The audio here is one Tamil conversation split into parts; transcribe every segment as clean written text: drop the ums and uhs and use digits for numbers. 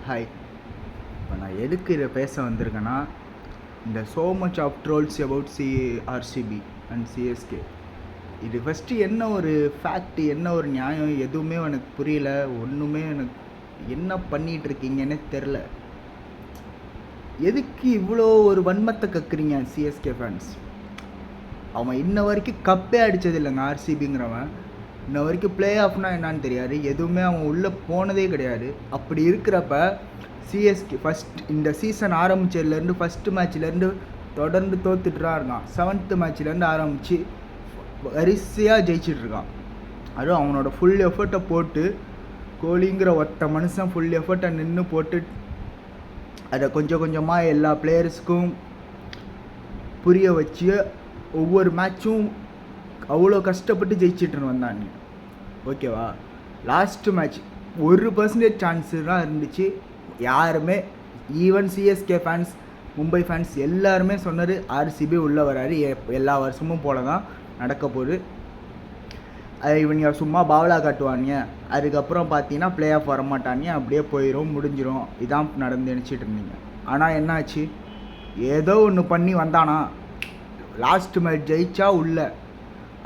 ஹாய். இப்போ நான் எதுக்கு இதை பேச வந்திருக்கேன்னா, இந்த so much of trolls about RCB and CSK, இது ஃபஸ்ட்டு என்ன ஒரு ஃபேக்ட், என்ன ஒரு நியாயம், எதுவுமே எனக்கு புரியல. ஒன்றுமே எனக்கு என்ன பண்ணிகிட்டு இருக்கீங்கன்னே தெரில. எதுக்கு இவ்வளோ ஒரு வன்மத்தை கக்குறீங்க சிஎஸ்கே ஃபேன்ஸ்? அவன் இன்ன வரைக்கும் கப்பே அடித்தது இல்லைங்க. ஆர்சிபிங்கிறவன் இன்ன வரைக்கும் பிளே ஆஃப்னா என்னான்னு தெரியாது, எதுவுமே அவன் உள்ளே போனதே கிடையாது. அப்படி இருக்கிறப்ப சிஎஸ்கே ஃபஸ்ட் இந்த சீசன் ஆரம்பிச்சதுலேருந்து ஃபஸ்ட்டு மேட்ச்லேருந்து தொடர்ந்து தோத்துட்டுதான் இருக்கான். 7th மேட்ச்லேருந்து ஆரம்பித்து வரிசையாக ஜெயிச்சிட்ருக்கான். அதுவும் அவனோட ஃபுல் எஃபர்ட்டை போட்டு, கோலிங்கிற ஒத்த மனுஷன் ஃபுல் எஃபர்ட்டை நின்று போட்டு அதை கொஞ்சம் கொஞ்சமாக எல்லா பிளேயர்ஸுக்கும் புரிய வச்சு ஒவ்வொரு மேட்சும் அவ்வளோ கஷ்டப்பட்டு ஜெயிச்சிட்டு வந்தான். ஓகேவா? லாஸ்ட்டு மேட்ச் 1% சான்ஸு தான் இருந்துச்சு. யாருமே, even CSK fans, Mumbai fans எல்லாருமே சொன்னார் ஆர்சிபி உள்ளே வராரு, எல்லா வருஷமும் போல தான் நடக்க போகுது, இவங்க சும்மா பாவலா காட்டுவாங்க, அதுக்கப்புறம் பார்த்தீங்கன்னா பிளே ஆஃப் வரமாட்டாங்க, அப்படியே போயிடும், முடிஞ்சிடும், இதான் நடந்து நினச்சிட்டு இருந்தீங்க. ஆனால் என்னாச்சு? ஏதோ ஒன்று பண்ணி வந்தானா, லாஸ்ட் மேட்ச் ஜெயிச்சா உள்ள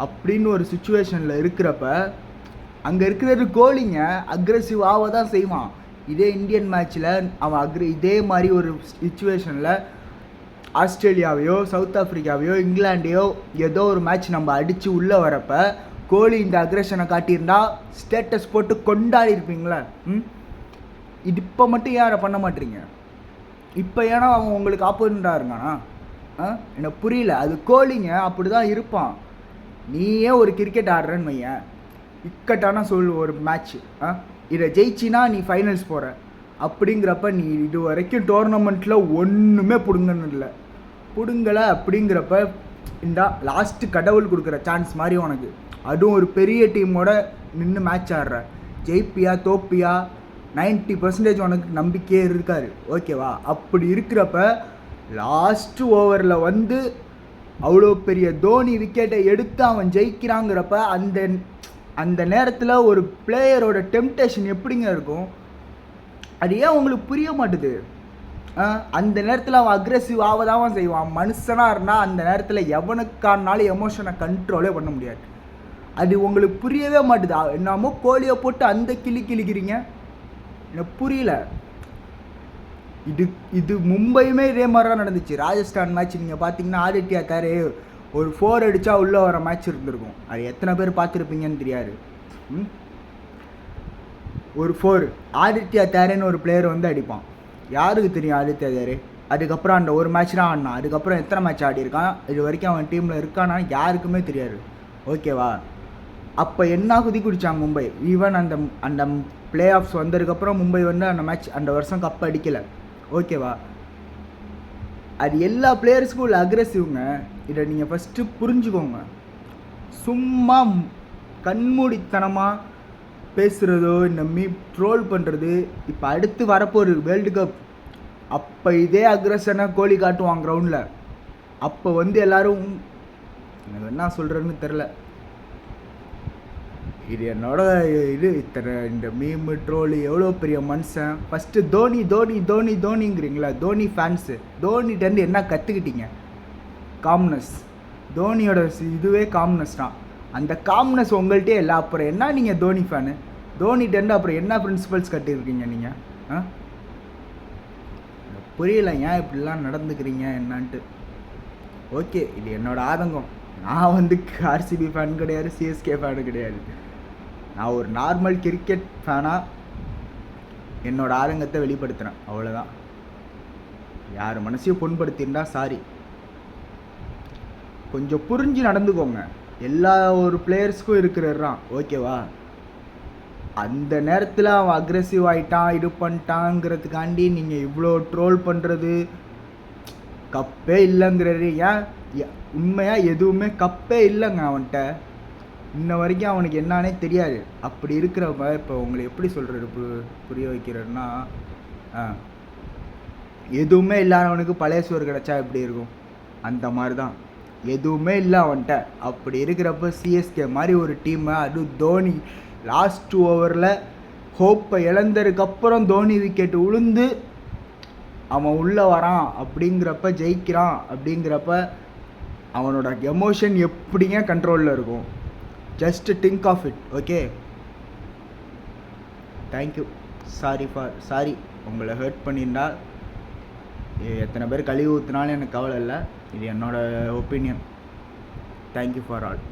அப்படின்னு ஒரு சுச்சுவேஷனில் இருக்கிறப்ப, அங்கே இருக்கிறது கோலிங்க அக்ரெசிவ் ஆக தான் செய்வான். இதே இந்தியன் மேட்ச்சில் அவன் இதே மாதிரி ஒரு சுச்சுவேஷனில் ஆஸ்திரேலியாவையோ சவுத் ஆஃப்ரிக்காவையோ இங்கிலாண்டையோ ஏதோ ஒரு மேட்ச் நம்ம அடித்து உள்ளே வரப்போ கோலி இந்த அக்ரெஷனை காட்டியிருந்தா ஸ்டேட்டஸ் போட்டு கொண்டாடி இருப்பீங்களே. இது இப்போ மட்டும் யாரை பண்ண மாட்டீங்க? இப்போ ஏன்னா அவன் உங்களுக்கு ஆப்போனண்ட்டாக இருக்கானா? எனக்கு புரியல. அது கோலிங்க அப்படி தான் இருப்பான். நீயே ஒரு கிரிக்கெட் ஆடுறேன்னு வையன், இக்கட்டான ஒரு மேட்ச்சு, இதை ஜெயிச்சினா நீ ஃபைனல்ஸ் போகிற அப்படிங்கிறப்ப, நீ இது வரைக்கும் டோர்னமெண்ட்டில் ஒன்றுமே பிடுங்கலை அப்படிங்கிறப்ப, இந்த லாஸ்ட்டு கடவுள் கொடுக்குற சான்ஸ் மாதிரி உனக்கு, அதுவும் ஒரு பெரிய டீமோட நின்று மேட்ச் ஆடுற, ஜெயிப்பியா தோப்பியா 90% உனக்கு நம்பிக்கையே இருக்காரு. ஓகேவா? அப்படி இருக்கிறப்ப லாஸ்ட்டு ஓவரில் வந்து அவ்வளோ பெரிய தோனி விக்கெட்டை எடுத்து அவன் ஜெயிக்கிறாங்கிறப்ப, அந்த நேரத்தில் ஒரு பிளேயரோட டெம்டேஷன் எப்படிங்க இருக்கும்? அது ஏன் உங்களுக்கு புரிய மாட்டுது? அந்த நேரத்தில் அவன் அக்ரெசிவ் ஆகதான் செய்வான். மனுஷனாக இருந்தால் அந்த நேரத்தில் எவனுக்கானாலும் எமோஷனை கண்ட்ரோலே பண்ண முடியாது. அது உங்களுக்கு புரியவே மாட்டுது. என்னமோ கோலியை போட்டு அந்த கிழிக்கிறீங்க, எனக்கு புரியல. இது மும்பையுமே இதே மாதிரி தான் நடந்துச்சு. ராஜஸ்தான் மேட்ச் நீங்கள் பார்த்தீங்கன்னா, ஆதித்யா தாரே ஒரு 4 அடித்தா உள்ளே வர மேட்ச் இருந்திருக்கும். அது எத்தனை பேர் பார்த்துருப்பீங்கன்னு தெரியாது. ஒரு 4 ஆதித்யா தாரேன்னு ஒரு பிளேயர் வந்து அடிப்பான். யாருக்கு தெரியும் ஆதித்யா தாரே? அதுக்கப்புறம் அந்த ஒரு மேட்ச் தான் ஆடினான். அதுக்கப்புறம் எத்தனை மேட்ச் ஆடிருக்கான், இது வரைக்கும் அவன் டீமில் இருக்கானா யாருக்குமே தெரியாது. ஓகேவா? அப்போ என்ன குதி குடித்தாங்க மும்பை. ஈவன் அந்த பிளே ஆஃப்ஸ் வந்ததுக்கப்புறம் மும்பை வந்து அந்த மேட்ச் அந்த வருஷம் கப் அடிக்கலை. ஓகேவா? அது எல்லா பிளேயர்ஸுக்கும் உள்ள அக்ரெசிவ்ங்க. இதை நீங்கள் ஃபஸ்ட்டு புரிஞ்சுக்கோங்க. சும்மா கண்மூடித்தனமாக பேசுகிறதோ, இந்த ட்ரோல் பண்ணுறது, இப்போ அடுத்து வரப்போகிற வேர்ல்டு கப், அப்போ இதே அக்ரெஷனாக கோலி காட்டுவான் கிரவுண்டில். அப்போ வந்து எல்லோரும், எனக்கு என்ன சொல்கிறேன்னு தெரில. இது என்னோட இது இத்தனை இந்த மீமு ட்ரோலு எவ்வளோ பெரிய மனுஷன். ஃபஸ்ட்டு தோனிங்கிறீங்களா? தோனி ஃபேன்ஸு, தோனிட்டேருந்து என்ன கற்றுக்கிட்டீங்க? காம்னஸ். தோனியோட இதுவே காம்னஸ் தான். அந்த காம்னஸ் உங்கள்கிட்டே இல்லை. அப்புறம் என்ன நீங்கள் தோனி ஃபேனு? தோனிட்டேருந்து அப்புறம் என்ன பிரின்சிபல்ஸ் கட்டியிருக்கீங்க நீங்கள்? புரியல ஏன் இப்படிலாம் நடந்துக்கிறீங்க என்னான்ட்டு. ஓகே, இது என்னோடய ஆதங்கம். நான் வந்து ஆர்சிபி ஃபேன் கிடையாது, சிஎஸ்கே ஃபேனு கிடையாது. நான் ஒரு நார்மல் கிரிக்கெட் ஃபேனாக என்னோடய ஆதங்கத்தை வெளிப்படுத்துகிறேன், அவ்வளோதான். யார் மனசையும் புண்படுத்தியிருந்தா சாரி. கொஞ்சம் புரிஞ்சு நடந்துக்கோங்க. எல்லா ஒரு பிளேயர்ஸ்க்கும் இருக்கிறான். ஓகேவா? அந்த நேரத்தில் அவன் அக்ரெசிவ் ஆகிட்டான், இது பண்ணிட்டாங்கிறதுக்காண்டி நீங்கள் இவ்வளோ ட்ரோல் பண்ணுறது, கப்பே இல்லைங்கிறது. ஏன் உண்மையாக எதுவுமே கப்பே இல்லைங்க அவன்கிட்ட. இன்ன வரைக்கும் அவனுக்கு என்னானே தெரியாது. அப்படி இருக்கிறப்ப இப்போ உங்களை எப்படி சொல்கிறது, புரிய வைக்கிறேன்னா, எதுவுமே இல்லாதவனுக்கு பழைய சோறு கிடச்சா எப்படி இருக்கும்? அந்த மாதிரி தான். எதுவுமே இல்லை அவன்கிட்ட. அப்படி இருக்கிறப்ப சிஎஸ்கே மாதிரி ஒரு டீமை, அதுவும் தோனி லாஸ்ட் ஓவரில் ஹோப்பை இழந்ததுக்கப்புறம் தோனி விக்கெட் உளுந்து அவன் உள்ளே வரான் அப்படிங்கிறப்ப, ஜெயிக்கிறான் அப்படிங்கிறப்ப அவனோட எமோஷன் எப்படிங்க கண்ட்ரோலில் இருக்கும்? Just think of it. Okay, thank you. Sorry உங்களை ஹர்ட் பண்ணியிருந்தா. எத்தனை பேர் கழுவி ஊற்றினாலும் எனக்கு கவலை இல்லை. இது என்னோடய ஒப்பீனியன். Thank you for all.